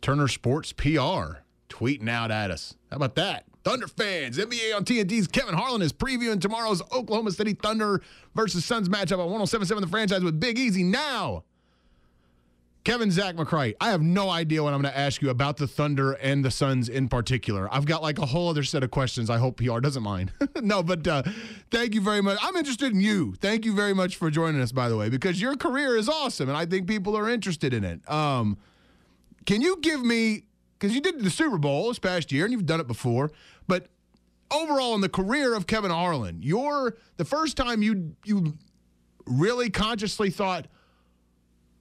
Turner Sports PR tweeting out at us. How about that? Thunder fans, NBA on TNT's Kevin Harlan is previewing tomorrow's Oklahoma City Thunder versus Suns matchup on 107.7 The Franchise with Big Easy now. Kevin, Zach McCrite, I have no idea what I'm going to ask you about the Thunder and the Suns in particular. I've got like a whole other set of questions. I hope PR doesn't mind. No, but thank you very much. I'm interested in you. Thank you very much for joining us, by the way, because your career is awesome, and I think people are interested in it. Can you give me, because you did the Super Bowl this past year, and you've done it before, but overall in the career of Kevin Harlan, the first time you really consciously thought,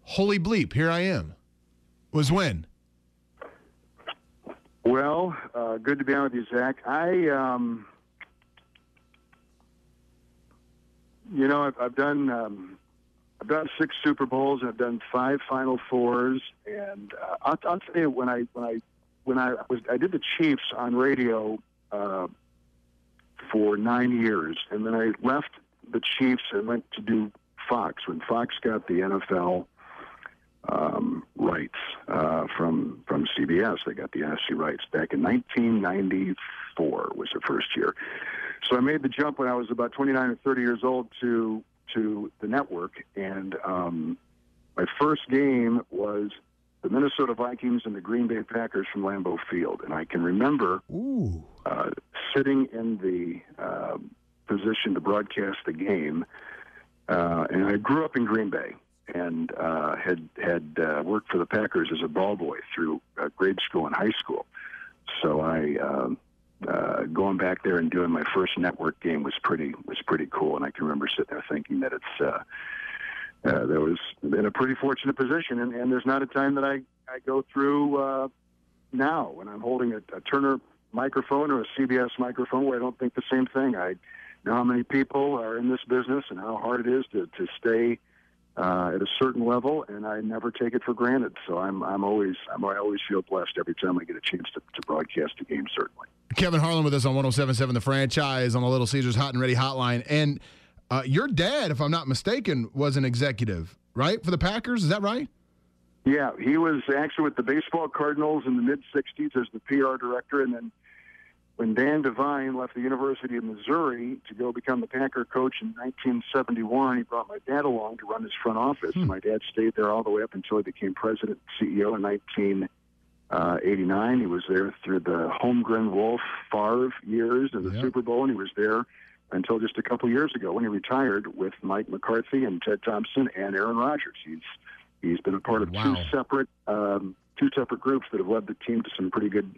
holy bleep, here I am, was when? Well, good to be on with you, Zach. I've done 6 Super Bowls and I've done 5 Final Fours, and I'll tell you when I did the Chiefs on radio for 9 years, and then I left the Chiefs and went to do Fox when Fox got the NFL rights from CBS. They got the NFC rights back in 1994 was the first year. So I made the jump when I was about 29 or 30 years old to the network, and my first game was the Minnesota Vikings and the Green Bay Packers from Lambeau Field. And I can remember sitting in the position to broadcast the game, and I grew up in Green Bay and had worked for the Packers as a ball boy through grade school and high school. So I going back there and doing my first network game was pretty cool. And I can remember sitting there thinking that it's that was in a pretty fortunate position. And there's not a time that I go through now when I'm holding a Turner microphone or a CBS microphone where I don't think the same thing. I know how many people are in this business and how hard it is to stay at a certain level, and I never take it for granted. So I always feel blessed every time I get a chance to broadcast a game, certainly. Kevin Harlan with us on 107.7 The Franchise on the Little Caesars Hot and Ready hotline. And your dad, if I'm not mistaken, was an executive, right, for the Packers? Is that right? Yeah, he was actually with the baseball Cardinals in the mid-'60s as the PR director, and then when Dan Devine left the University of Missouri to go become the Packer coach in 1971, he brought my dad along to run his front office. My dad stayed there all the way up until he became president and CEO in 1989. He was there through the Holmgren, Wolf, Favre years and the Super Bowl, and he was there until just a couple years ago when he retired with Mike McCarthy and Ted Thompson and Aaron Rodgers. He's been a part of two separate groups that have led the team to some pretty good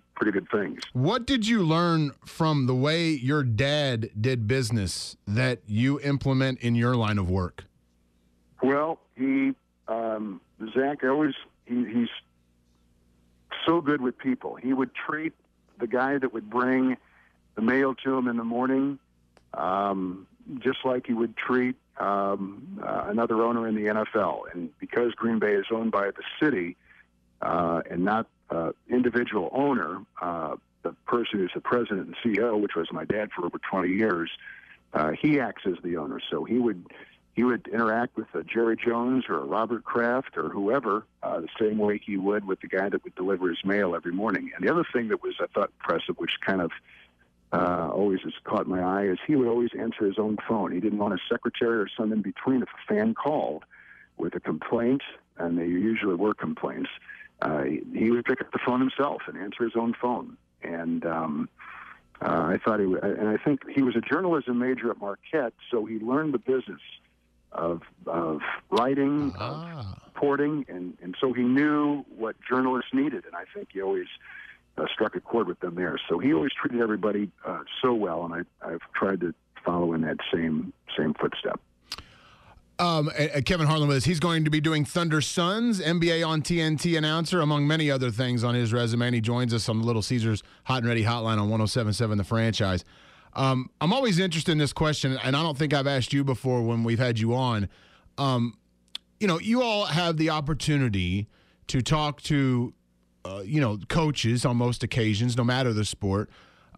things. What did you learn from the way your dad did business that you implement in your line of work? Well, Zach, he's so good with people. He would treat the guy that would bring the mail to him in the morning just like he would treat another owner in the NFL. And because Green Bay is owned by the city and not individual owner, the person who's the president and CEO, which was my dad for over 20 years, he acts as the owner. So he would interact with Jerry Jones or Robert Kraft or whoever the same way he would with the guy that would deliver his mail every morning. And the other thing that was, I thought, impressive, which kind of always has caught my eye, is he would always answer his own phone. He didn't want a secretary or someone in between. If a fan called with a complaint, and they usually were complaints, he would pick up the phone himself and answer his own phone. And I thought and I think he was a journalism major at Marquette, so he learned the business of writing, of reporting, and so he knew what journalists needed. And I think he always struck a chord with them there. So he always treated everybody so well, and I've tried to follow in that same footstep. Kevin Harlan with us. He's going to be doing Thunder Suns, NBA on TNT announcer, among many other things on his resume. And he joins us on the Little Caesars Hot and Ready hotline on 107.7 The Franchise. I'm always interested in this question, and I don't think I've asked you before when we've had you on. You all have the opportunity to talk to coaches on most occasions, no matter the sport,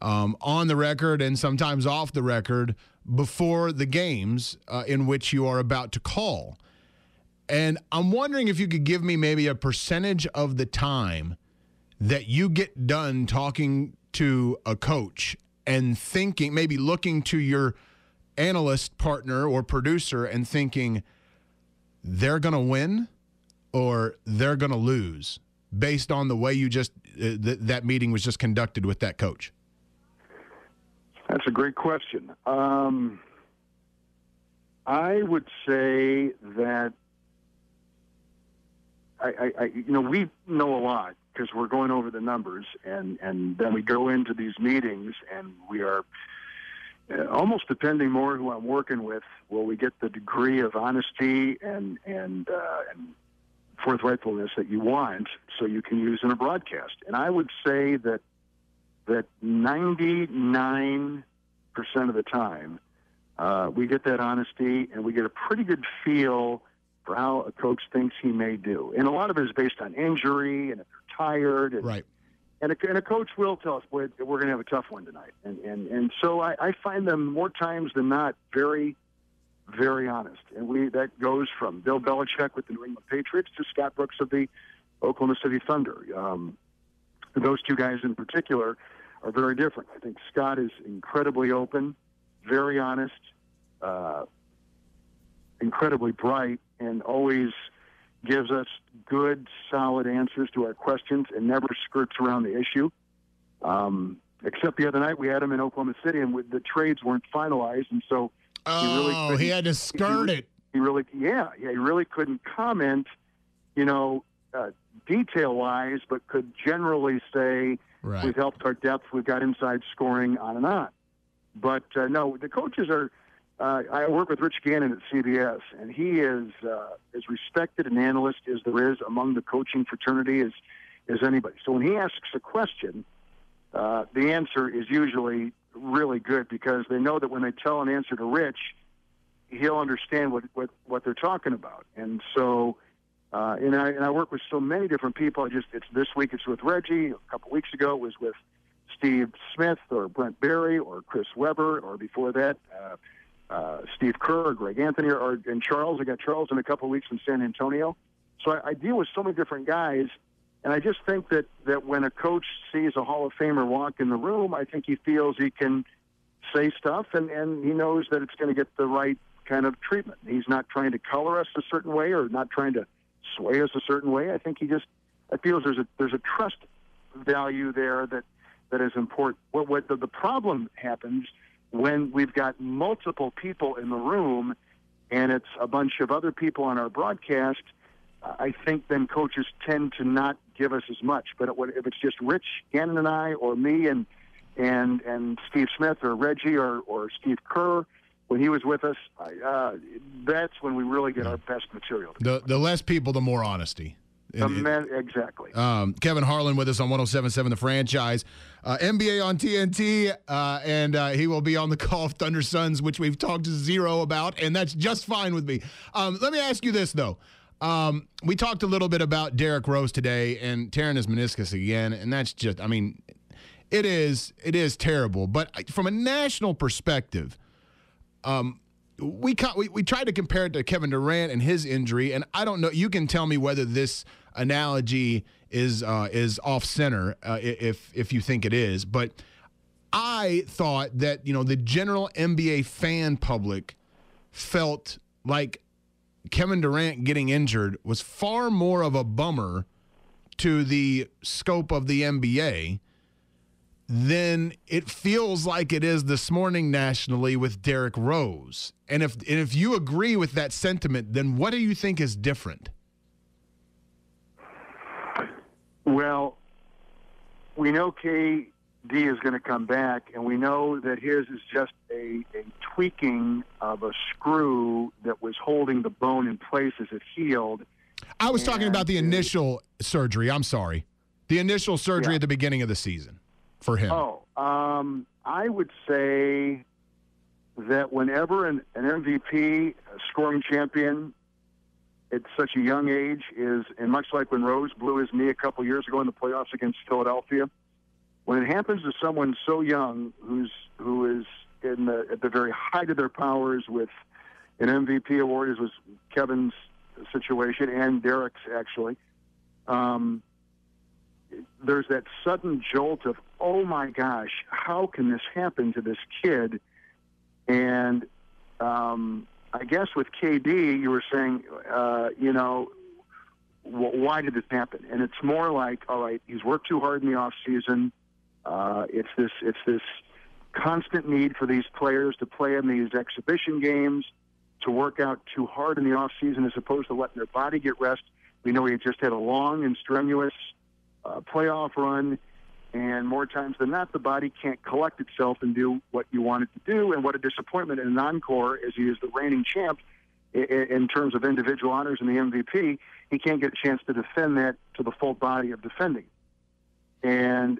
on the record and sometimes off the record before the games in which you are about to call. And I'm wondering if you could give me maybe a percentage of the time that you get done talking to a coach and thinking, maybe looking to your analyst partner or producer and thinking they're going to win or they're going to lose based on the way you just that meeting was just conducted with that coach? That's a great question. I would say that we know a lot because we're going over the numbers, and then we go into these meetings, and we are almost depending more who I'm working with, will we get the degree of honesty and forthrightfulness that you want, so you can use in a broadcast. And I would say that 99% of the time, we get that honesty, and we get a pretty good feel for how a coach thinks he may do. And a lot of it is based on injury and if they're tired. And, right. And a coach will tell us, boy, we're going to have a tough one tonight. And so I find them more times than not very, very honest. And that goes from Bill Belichick with the New England Patriots to Scott Brooks of the Oklahoma City Thunder. Those two guys in particular are very different. I think Scott is incredibly open, very honest, incredibly bright, and always gives us good, solid answers to our questions and never skirts around the issue. Except the other night we had him in Oklahoma City, and the trades weren't finalized, and so he had to skirt it. He really couldn't comment, detail-wise, but could generally say, right, we've helped our depth, we've got inside scoring, on and on. But, no, the coaches are I work with Rich Gannon at CBS, and he is as respected an analyst as there is among the coaching fraternity as anybody. So when he asks a question, the answer is usually really good, because they know that when they tell an answer to Rich, he'll understand what they're talking about. And so, and I work with so many different people. It's this week it's with Reggie. A couple weeks ago it was with Steve Smith or Brent Barry or Chris Webber, or before that, Steve Kerr or Greg Anthony and Charles. I got Charles in a couple of weeks in San Antonio. So I deal with so many different guys, and I just think that when a coach sees a Hall of Famer walk in the room, I think he feels he can say stuff, and he knows that it's going to get the right kind of treatment. He's not trying to color us a certain way or not trying to sway us a certain way. I think I feels there's a trust value there that is important. What the problem happens when we've got multiple people in the room and it's a bunch of other people on our broadcast. I think then coaches tend to not give us as much. But if it's just Rich Gannon and I, or me and Steve Smith or Reggie or Steve Kerr when he was with us, that's when we really get our best material. The less people, the more honesty. Exactly. Kevin Harlan with us on 107.7 The Franchise. NBA on TNT, and he will be on the call of Thunder Suns, which we've talked zero about, and that's just fine with me. Let me ask you this, though. We talked a little bit about Derrick Rose today and tearing his meniscus again, and that's just, it is terrible. But from a national perspective, we tried to compare it to Kevin Durant and his injury, and I don't know. You can tell me whether this analogy is off center if you think it is. But I thought that the general NBA fan public felt like Kevin Durant getting injured was far more of a bummer to the scope of the NBA than it feels like it is this morning nationally with Derrick Rose. And if you agree with that sentiment, then what do you think is different? Well, we know KD is going to come back, and we know that his is just a tweaking of a screw that was holding the bone in place as it healed. I was talking about the initial surgery. I'm sorry. The initial surgery at the beginning of the season for him. I would say that whenever an MVP, a scoring champion, at such a young age is, and much like when Rose blew his knee a couple years ago in the playoffs against Philadelphia, when it happens to someone so young who is at the very height of their powers with an MVP award, as was Kevin's situation and Derrick's actually, there's that sudden jolt of, oh my gosh, how can this happen to this kid? And I guess with KD, you were saying, why did this happen? And it's more like, all right, he's worked too hard in the off season. It's this constant need for these players to play in these exhibition games, to work out too hard in the off season as opposed to letting their body get rest. We know he just had a long and strenuous playoff run, and more times than not, the body can't collect itself and do what you want it to do. And what a disappointment in an encore, as he is the reigning champ in terms of individual honors and the MVP, he can't get a chance to defend that to the full body of defending. And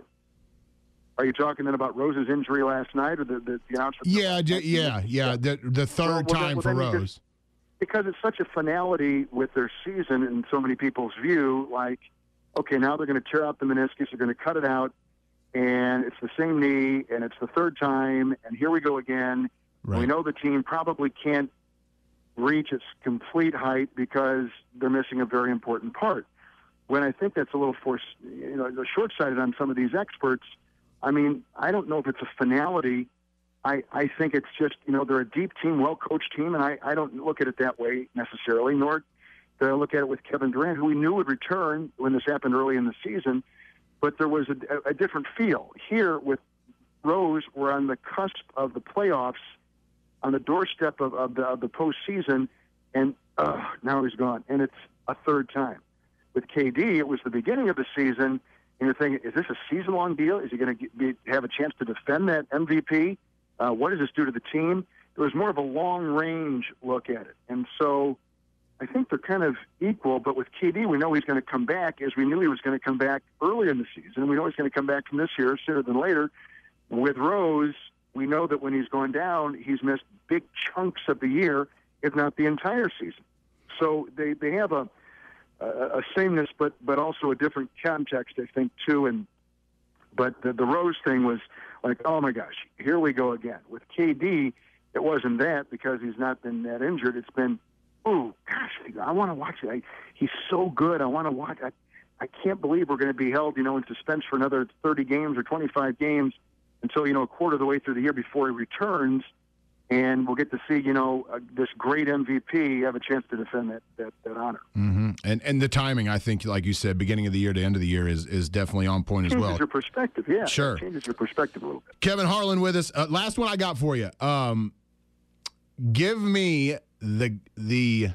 are you talking then about Rose's injury last night, or the announcement? Yeah. The third time for Rose. Because it's such a finality with their season in so many people's view, like, okay, now they're going to tear out the meniscus, they're going to cut it out, and it's the same knee, and it's the third time, and here we go again. Right. We know the team probably can't reach its complete height because they're missing a very important part. When I think that's a little short-sighted on some of these experts, I mean, I don't know if it's a finality. I think it's just, they're a deep team, well-coached team, and I don't look at it that way necessarily, nor do I look at it with Kevin Durant, who we knew would return when this happened early in the season, but there was a different feel. Here with Rose, we're on the cusp of the playoffs, on the doorstep of the postseason, and now he's gone. And it's a third time. With KD, it was the beginning of the season, and you're thinking, is this a season-long deal? Is he going to have a chance to defend that MVP? What does this do to the team? There was more of a long-range look at it. And so I think they're kind of equal, but with KD, we know he's going to come back, as we knew he was going to come back early in the season. We know he's going to come back from this year sooner than later. With Rose, we know that when he's going down, he's missed big chunks of the year, if not the entire season. So they have a sameness, but also a different context, I think, too. But the Rose thing was like, oh my gosh, here we go again. With KD, it wasn't that because he's not been that injured. It's been, oh gosh, I want to watch it. He's so good. I want to watch. I can't believe we're going to be held, in suspense for another 30 games or 25 games until, a quarter of the way through the year before he returns. And we'll get to see, this great MVP have a chance to defend that honor. Mm-hmm. And the timing, I think, like you said, beginning of the year to end of the year is definitely on point as well. Changes your perspective, yeah. Sure. It changes your perspective a little bit. Kevin Harlan with us. Last one I got for you. Give me the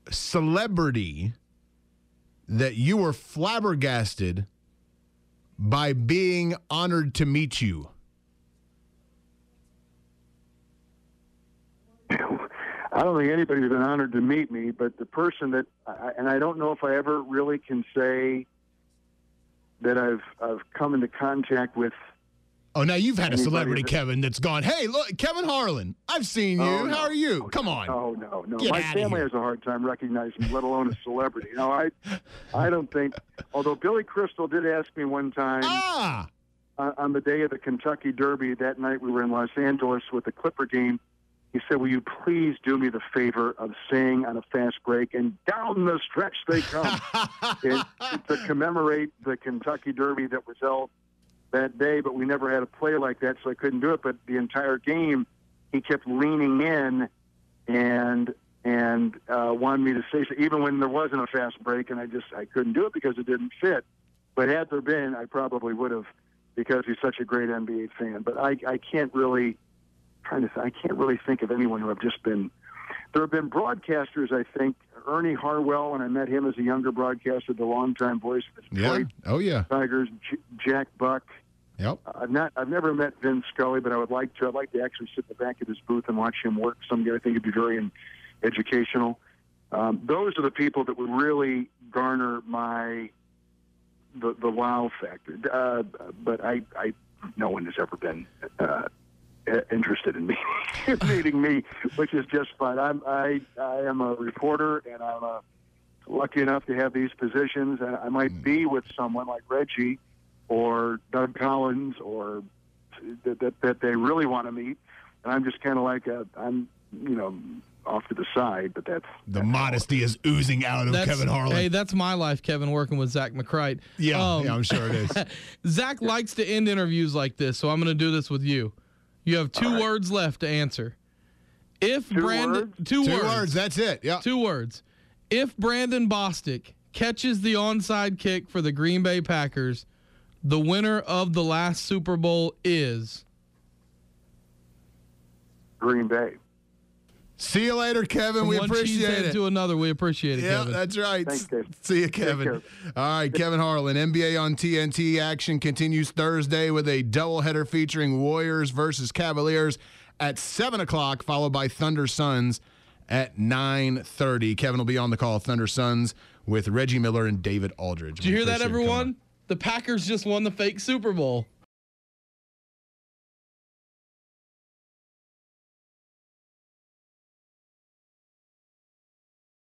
celebrity that you were flabbergasted by being honored to meet you. I don't think anybody's been honored to meet me, but the person that, and I don't know if I ever really can say that I've come into contact with. Oh, now you've had a celebrity, Kevin, that's gone, hey, look, Kevin Harlan, I've seen you. Oh, no. How are you? Oh, Come on. No. Get My outta family here. has a hard time recognizing me, let alone a celebrity. I don't think, although Billy Crystal did ask me one time on the day of the Kentucky Derby, that night we were in Los Angeles with the Clipper game. He said, will you please do me the favor of saying on a fast break, and down the stretch they come, to commemorate the Kentucky Derby that was held that day, but we never had a play like that, so I couldn't do it. But the entire game, he kept leaning in and wanted me to say so, even when there wasn't a fast break, and I couldn't do it because it didn't fit. But had there been, I probably would have, because he's such a great NBA fan. But I can't really... I can't really think of anyone who have just been. There have been broadcasters, I think. Ernie Harwell, when I met him as a younger broadcaster, the longtime voice of the Detroit Tigers. Jack Buck. Yep. I've never met Vin Scully, but I would like to. I'd like to actually sit in the back of his booth and watch him work someday. I think it'd be very educational. Those are the people that would really garner the wow factor. But no one has ever been. Interested in me meeting me, which is just fine. I am a reporter, and I'm lucky enough to have these positions, and I might be with someone like Reggie or Doug Collins or that they really want to meet, and I'm just kind of like I'm off to the side, but that's the modesty is oozing out of Kevin Harlan. Hey, that's my life, Kevin, working with Zach McCrite. Yeah, I'm sure it is. Zach likes to end interviews like this, so I'm going to do this with you. You have two words left to answer. If Brandon, words? Two words, that's it. Yeah. 2 words. If Brandon Bostic catches the onside kick for the Green Bay Packers, the winner of the last Super Bowl is Green Bay. See you later, Kevin. From We one appreciate cheesehead it. to another. We appreciate it, Yeah, Kevin. that's right. Thanks, Dave. See you, Take Kevin. care. All right, Kevin Harlan. NBA on TNT action continues Thursday with a doubleheader featuring Warriors versus Cavaliers at 7 o'clock, followed by Thunder Suns at 9:30. Kevin will be on the call. Thunder Suns with Reggie Miller and David Aldridge. Did you hear that, everyone? The Packers just won the fake Super Bowl.